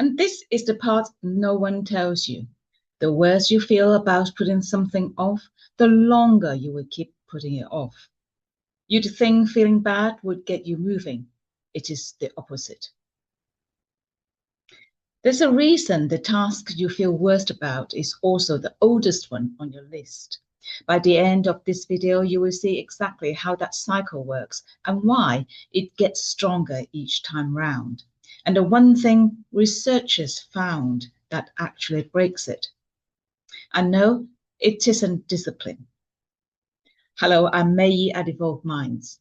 And this is the part no one tells you. The worse you feel about putting something off, the longer you will keep putting it off. You'd think feeling bad would get you moving. It is the opposite. There's a reason the task you feel worst about is also the oldest one on your list. By the end of this video, you will see exactly how that cycle works and why it gets stronger each time round. And the one thing researchers found that actually breaks it. And no, it isn't discipline. Hello, I'm Mei at Evolved Minds.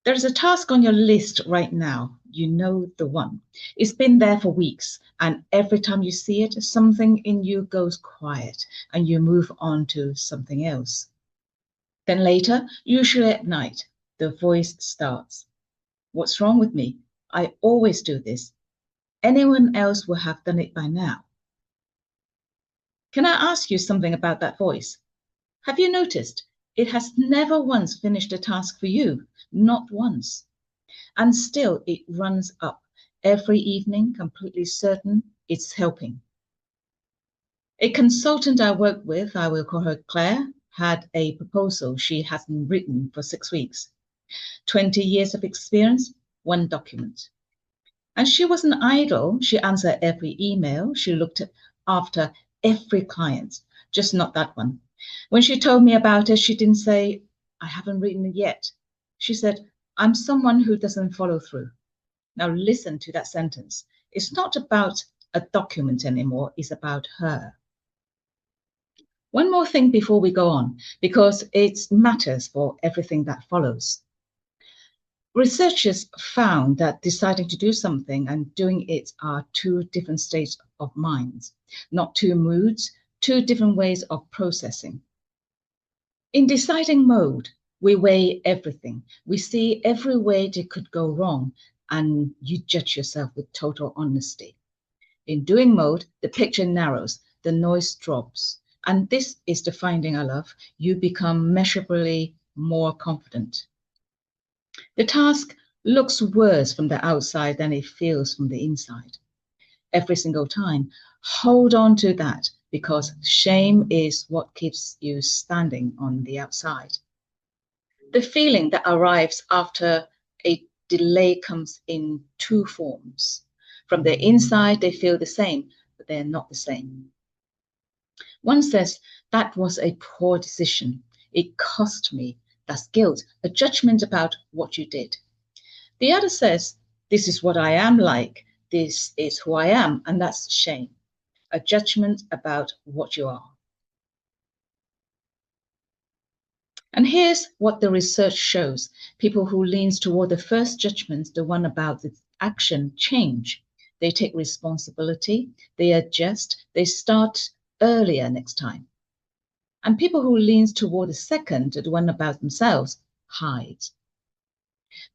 There's a task on your list right now. You know the one. It's been there for weeks, and every time you see it, something in you goes quiet and you move on to something else. Then later, usually at night, the voice starts. What's wrong with me? I always do this. Anyone else will have done it by now. Can I ask you something about that voice? Have you noticed it has never once finished a task for you? Not once. And still it runs up every evening, completely certain it's helping. A consultant I work with, I will call her Claire, had a proposal she hasn't written for 6 weeks. 20 years of experience, 1 document. And she wasn't idle. She answered every email. She looked after every client, just not that one. When she told me about it, she didn't say, I haven't written it yet. She said, I'm someone who doesn't follow through. Now listen to that sentence. It's not about a document anymore. It's about her. One more thing before we go on, because it matters for everything that follows. Researchers found that deciding to do something and doing it are 2 different states of mind, not 2 moods, 2 different ways of processing. In deciding mode, we weigh everything. We see every way it could go wrong, and you judge yourself with total honesty. In doing mode, the picture narrows, the noise drops, and this is the finding I love. You become measurably more confident. The task looks worse from the outside than it feels from the inside. Every single time, hold on to that, because shame is what keeps you standing on the outside. The feeling that arrives after a delay comes in 2 forms. From the inside, they feel the same, but they're not the same. One says, that was a poor decision. It cost me. That's guilt, a judgment about what you did. The other says, this is what I am like. This is who I am, and that's shame, a judgment about what you are. And here's what the research shows. People who leans toward the first judgment, the one about the action, change. They take responsibility, they adjust, they start earlier next time. And people who leans toward the second, the one about themselves, hide.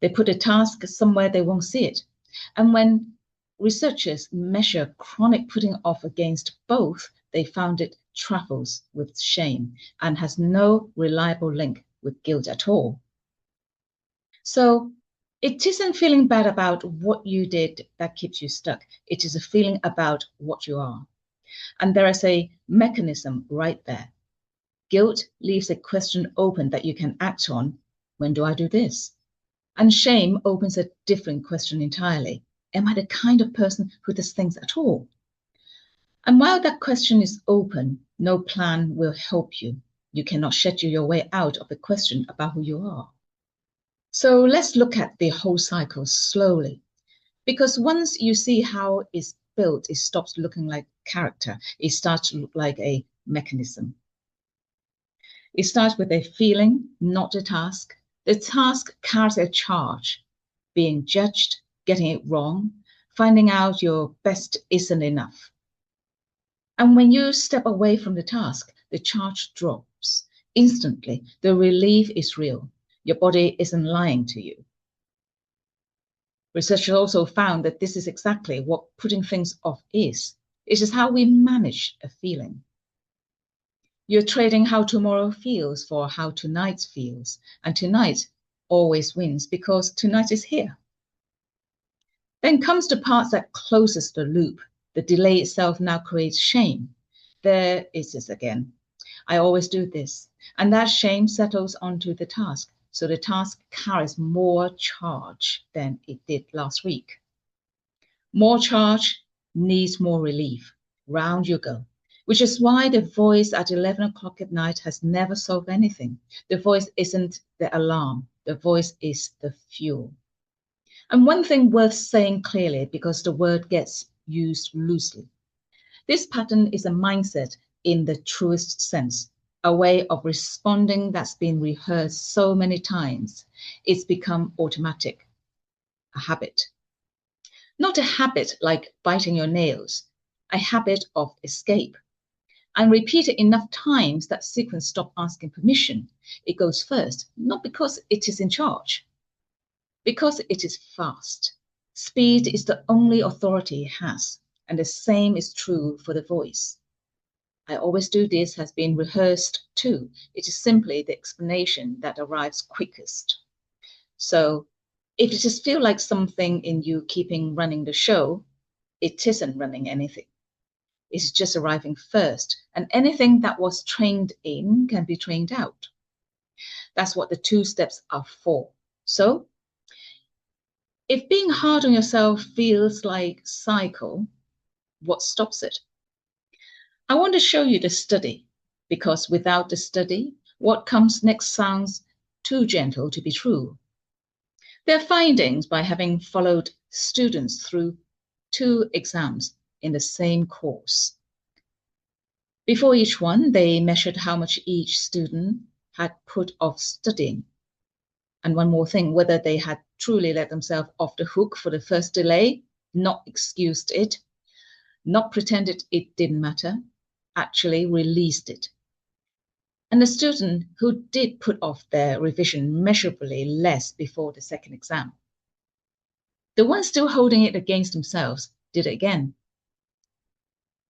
They put a task somewhere they won't see it. And when researchers measure chronic putting off against both, they found it travels with shame and has no reliable link with guilt at all. So it isn't feeling bad about what you did that keeps you stuck. It is a feeling about what you are. And there is a mechanism right there. Guilt leaves a question open that you can act on. When do I do this? And shame opens a different question entirely. Am I the kind of person who does things at all? And while that question is open, no plan will help you. You cannot schedule your way out of the question about who you are. So let's look at the whole cycle slowly. Because once you see how it's built, it stops looking like character. It starts to look like a mechanism. It starts with a feeling, not a task. The task carries a charge, being judged, getting it wrong, finding out your best isn't enough. And when you step away from the task, the charge drops. Instantly, the relief is real. Your body isn't lying to you. Researchers also found that this is exactly what putting things off is. It is how we manage a feeling. You're trading how tomorrow feels for how tonight feels. And tonight always wins because tonight is here. Then comes the part that closes the loop. The delay itself now creates shame. There it is again. I always do this. And that shame settles onto the task. So the task carries more charge than it did last week. More charge needs more relief. Round you go. Which is why the voice at 11 o'clock at night has never solved anything. The voice isn't the alarm. The voice is the fuel. And one thing worth saying clearly, because the word gets used loosely. This pattern is a mindset in the truest sense, a way of responding that's been rehearsed so many times. It's become automatic, a habit. Not a habit like biting your nails, a habit of escape. And repeat it enough times that sequence stops asking permission. It goes first, not because it is in charge, because it is fast. Speed is the only authority it has, and the same is true for the voice. I always do this has been rehearsed too. It is simply the explanation that arrives quickest. So if it just feels like something in you keeping running the show, it isn't running anything. It's just arriving first, and anything that was trained in can be trained out. That's what the 2 steps are for. So if being hard on yourself feels like cycle, what stops it? I want to show you the study, because without the study, what comes next sounds too gentle to be true. Their findings by having followed students through 2 exams in the same course. Before each one, they measured how much each student had put off studying. And one more thing, whether they had truly let themselves off the hook for the first delay, not excused it, not pretended it didn't matter, actually released it. And the student who did put off their revision measurably less before the second exam, the ones still holding it against themselves did it again.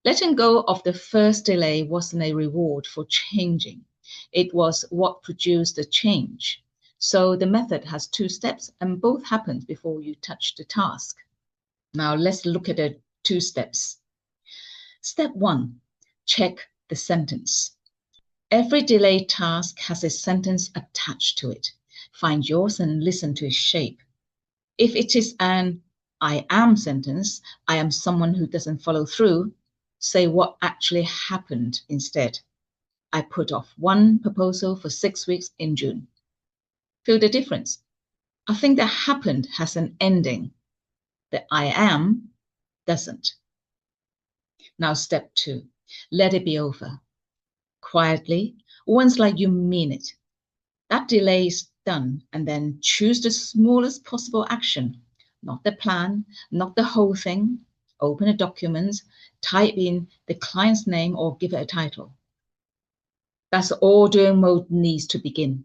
Letting go of the first delay wasn't a reward for changing. It was what produced the change. So the method has 2 steps, and both happen before you touch the task. Now let's look at the 2 steps. Step 1, check the sentence. Every delayed task has a sentence attached to it. Find yours and listen to its shape. If it is an I am sentence, I am someone who doesn't follow through, say what actually happened instead. I put off 1 proposal for 6 weeks in June. Feel the difference? I think that happened has an ending. The I am doesn't. Now step 2, let it be over. Quietly, once like you mean it. That delay is done, and then choose the smallest possible action, not the plan, not the whole thing. Open a document, type in the client's name or give it a title. That's all doing mode needs to begin.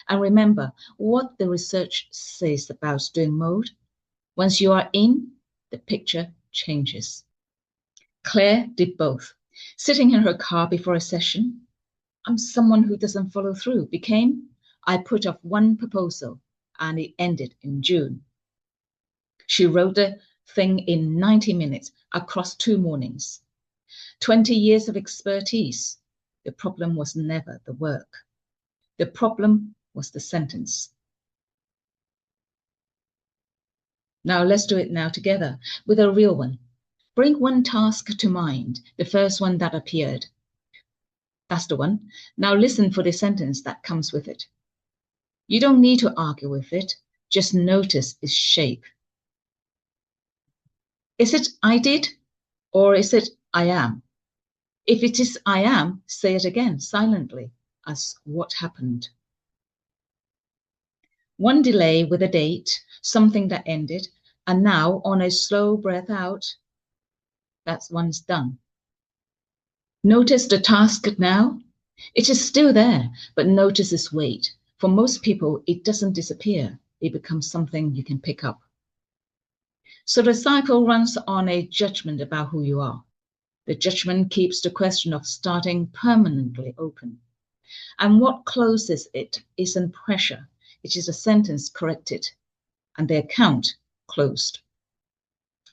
And remember what the research says about doing mode. Once you are in, the picture changes. Claire did both. Sitting in her car before a session, I'm someone who doesn't follow through, became I put off 1 proposal and it ended in June. She wrote the thing in 90 minutes across 2 mornings. 20 years of expertise. The problem was never the work. The problem was the sentence. Now let's do it now together with a real one. Bring 1 task to mind, the first one that appeared. That's the one. Now listen for the sentence that comes with it. You don't need to argue with it, just notice its shape. Is it I did, or is it I am? If it is I am, say it again silently as what happened. 1 delay with a date, something that ended, and now on a slow breath out, that one's done. Notice the task now. It is still there, but notice its weight. For most people, it doesn't disappear. It becomes something you can pick up. So the cycle runs on a judgment about who you are. The judgment keeps the question of starting permanently open. And what closes it isn't pressure. It is a sentence corrected and the account closed.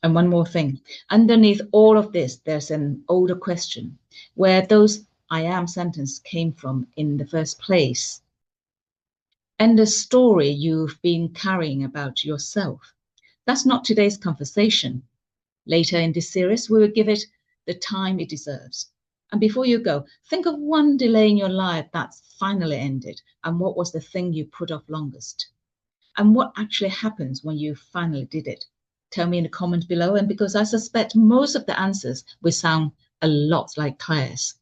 And one more thing, underneath all of this, there's an older question where those I am sentence came from in the first place. And the story you've been carrying about yourself. That's not today's conversation. Later in this series, we will give it the time it deserves. And before you go, think of one delay in your life that's finally ended, and what was the thing you put off longest? And what actually happens when you finally did it? Tell me in the comments below, and because I suspect most of the answers will sound a lot like Claire's.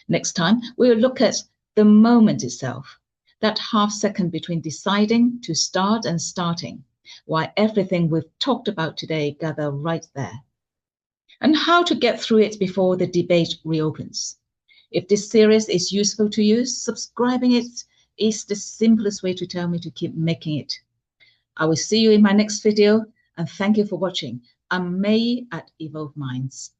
Next time, we'll look at the moment itself, that half second between deciding to start and starting, why everything we've talked about today gather right there, and how to get through it before the debate reopens. If this series is useful to you, subscribing it is the simplest way to tell me to keep making it. I will see you in my next video, and thank you for watching. I'm May at Evolve Minds.